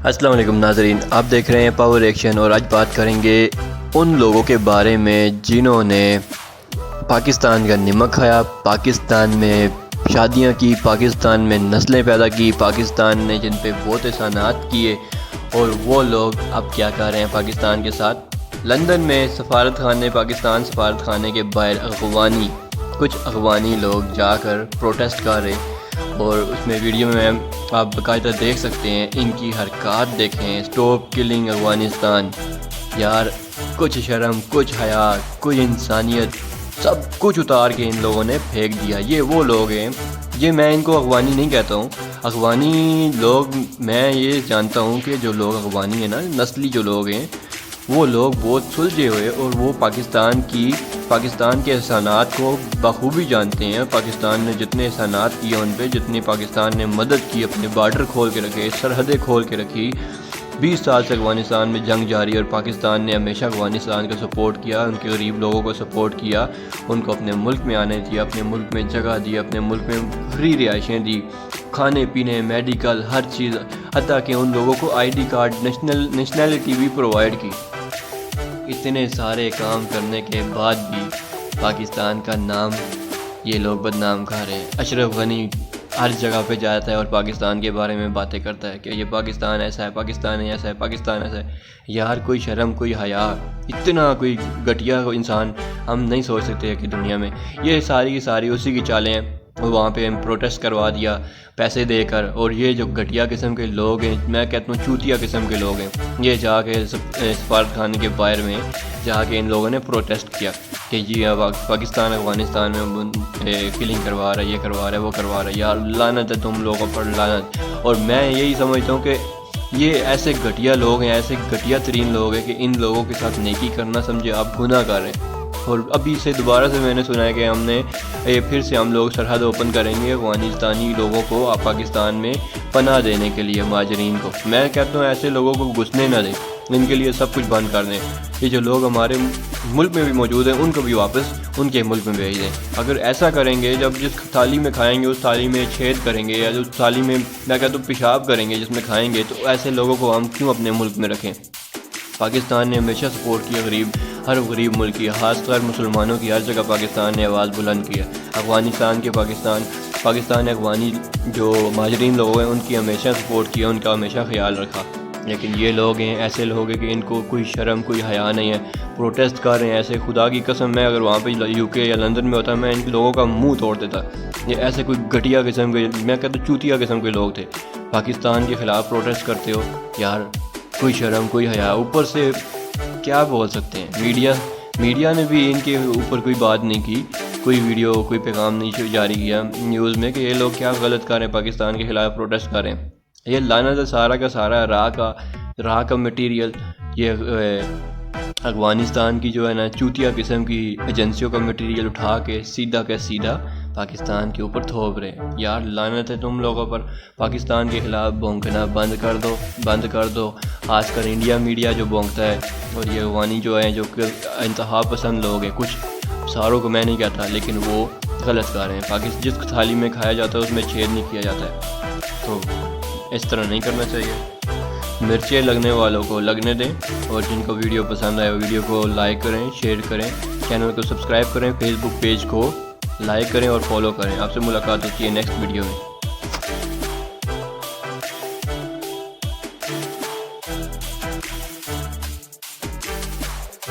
السلام علیکم ناظرین، آپ دیکھ رہے ہیں پاور ایکشن، اور آج بات کریں گے ان لوگوں کے بارے میں جنہوں نے پاکستان کا نمک کھایا، پاکستان میں شادیاں کی، پاکستان میں نسلیں پیدا کی، پاکستان نے جن پہ بہت احسانات کیے، اور وہ لوگ اب کیا کر رہے ہیں پاکستان کے ساتھ۔ لندن میں سفارت خانے، پاکستان سفارت خانے کے باہر کچھ افغانی لوگ جا کر پروٹیسٹ کر رہے، اور اس میں ویڈیو میں آپ باقاعدہ دیکھ سکتے ہیں، ان کی حرکات دیکھیں، اسٹاپ کلنگ افغانستان۔ یار کچھ شرم، کچھ حیا، کوئی انسانیت، سب کچھ اتار کے ان لوگوں نے پھینک دیا۔ یہ وہ لوگ ہیں، یہ میں ان کو افغانی نہیں کہتا ہوں، افغانی لوگ میں یہ جانتا ہوں کہ جو لوگ افغانی ہیں نا، نسلی جو لوگ ہیں، وہ لوگ بہت سلجھے ہوئے، اور وہ پاکستان کے احسانات کو بخوبی جانتے ہیں۔ پاکستان نے جتنے احسانات کیے ان پہ، جتنی پاکستان نے مدد کی، اپنے بارڈر کھول کے رکھے، سرحدیں کھول کے رکھی۔ 20 سال سے افغانستان میں جنگ جاری، اور پاکستان نے ہمیشہ افغانستان کو سپورٹ کیا، ان کے غریب لوگوں کو سپورٹ کیا، ان کو اپنے ملک میں آنے دیا، اپنے ملک میں جگہ دی، اپنے ملک میں فری رہائشیں دی، کھانے پینے، میڈیکل، ہر چیز، حتیٰ کہ ان لوگوں کو ID کارڈ، نیشنلٹی بھی پرووائڈ کی۔ اتنے سارے کام کرنے کے بعد بھی پاکستان کا نام یہ لوگ بدنام کھا رہے ہیں۔ اشرف غنی ہر جگہ پہ جاتا ہے اور پاکستان کے بارے میں باتیں کرتا ہے کہ یہ پاکستان ایسا ہے، پاکستان ایسا ہے، پاکستان ایسا ہے۔ یار کوئی شرم، کوئی حیا، اتنا کوئی گھٹیا انسان ہم نہیں سوچ سکتے کہ دنیا میں۔ یہ ساری کی ساری اسی کی چالیں ہیں، وہاں پہ پروٹیسٹ کروا دیا پیسے دے کر، اور یہ جو گھٹیا قسم کے لوگ ہیں، میں کہتا ہوں چوتیا قسم کے لوگ ہیں، یہ جا کے سفارت خانے کے باہر میں جا کے ان لوگوں نے پروٹیسٹ کیا کہ جی پاکستان افغانستان میں کلنگ کروا رہا ہے، یہ کروا رہا ہے، وہ کروا رہا ہے۔ یار لعنت ہے تم لوگوں پر، لعنت۔ اور میں یہی سمجھتا ہوں کہ یہ ایسے گھٹیا لوگ ہیں، ایسے گھٹیا ترین لوگ ہیں کہ ان لوگوں کے ساتھ نیکی کرنا سمجھے آپ گناہ کر رہے ہیں۔ اور ابھی سے دوبارہ سے میں نے سنا ہے کہ پھر سے ہم لوگ سرحد اوپن کریں گے افغانستانی لوگوں کو پاکستان میں پناہ دینے کے لیے، مہاجرین کو۔ میں کہتا ہوں ایسے لوگوں کو گھسنے نہ دیں، ان کے لیے سب کچھ بند کر دیں۔ یہ جو لوگ ہمارے ملک میں بھی موجود ہیں، ان کو بھی واپس ان کے ملک میں بھیج دیں۔ اگر ایسا کریں گے، جب جس تھالی میں کھائیں گے اس تھالی میں چھید کریں گے، یا جو تھالی میں میں کہتا ہوں پیشاب کریں گے جس میں کھائیں گے، تو ایسے لوگوں کو ہم کیوں اپنے ملک میں رکھیں؟ پاکستان نے ہمیشہ سپورٹ کیا ہر غریب ملک کی، خاص کر مسلمانوں کی، ہر جگہ پاکستان نے آواز بلند کیا۔ پاکستان نے افغانی جو مہاجرین لوگ ہیں ان کی ہمیشہ سپورٹ کیا، ان کا ہمیشہ خیال رکھا۔ لیکن یہ لوگ ہیں، ایسے لوگ ہیں کہ ان کو کوئی شرم، کوئی حیا نہیں ہے، پروٹیسٹ کر رہے ہیں ایسے۔ خدا کی قسم، میں اگر وہاں پہ UK یا لندن میں ہوتا میں ان لوگوں کا منہ توڑ دیتا۔ یہ ایسے کوئی گھٹیا قسم کے، میں کہتا ہوں چوتیا قسم کے لوگ تھے، پاکستان کے خلاف پروٹیسٹ کرتے ہو۔ یار کوئی شرم، کوئی حیا، اوپر سے کیا بول سکتے ہیں؟ میڈیا نے بھی ان کے اوپر کوئی بات نہیں کی، کوئی ویڈیو، کوئی پیغام نہیں جاری کیا نیوز میں کہ یہ لوگ کیا غلط کر رہے ہیں، پاکستان کے خلاف پروٹیسٹ کر رہے ہیں۔ یہ لعنت ہے سارا کا سارا راہ کا مٹیریل، یہ افغانستان کی جو ہے نا چوتیا قسم کی ایجنسیوں کا مٹیریل اٹھا کے سیدھا پاکستان کے اوپر تھوپ رہے ہیں۔ یار لعنت ہے تم لوگوں پر۔ پاکستان کے خلاف بھونکنا بند کر دو، خاص کر انڈیا میڈیا جو بھونکتا ہے، اور یہ افغانی جو ہیں، جو کہ انتہا پسند لوگ ہیں، کچھ ساروں کو میں نہیں کہتا، لیکن وہ غلط کر رہے ہیں۔ جس تھالی میں کھایا جاتا ہے اس میں چھید نہیں کیا جاتا ہے، تو اس طرح نہیں کرنا چاہیے۔ مرچیں لگنے والوں کو لگنے دیں، اور جن کو ویڈیو پسند آئے ویڈیو کو لائک کریں، شیئر کریں، چینل کو سبسکرائب کریں، فیس بک پیج کو لائک کریں اور فالو کریں۔ آپ سے ملاقات ہوتی ہے نیکسٹ ویڈیو میں۔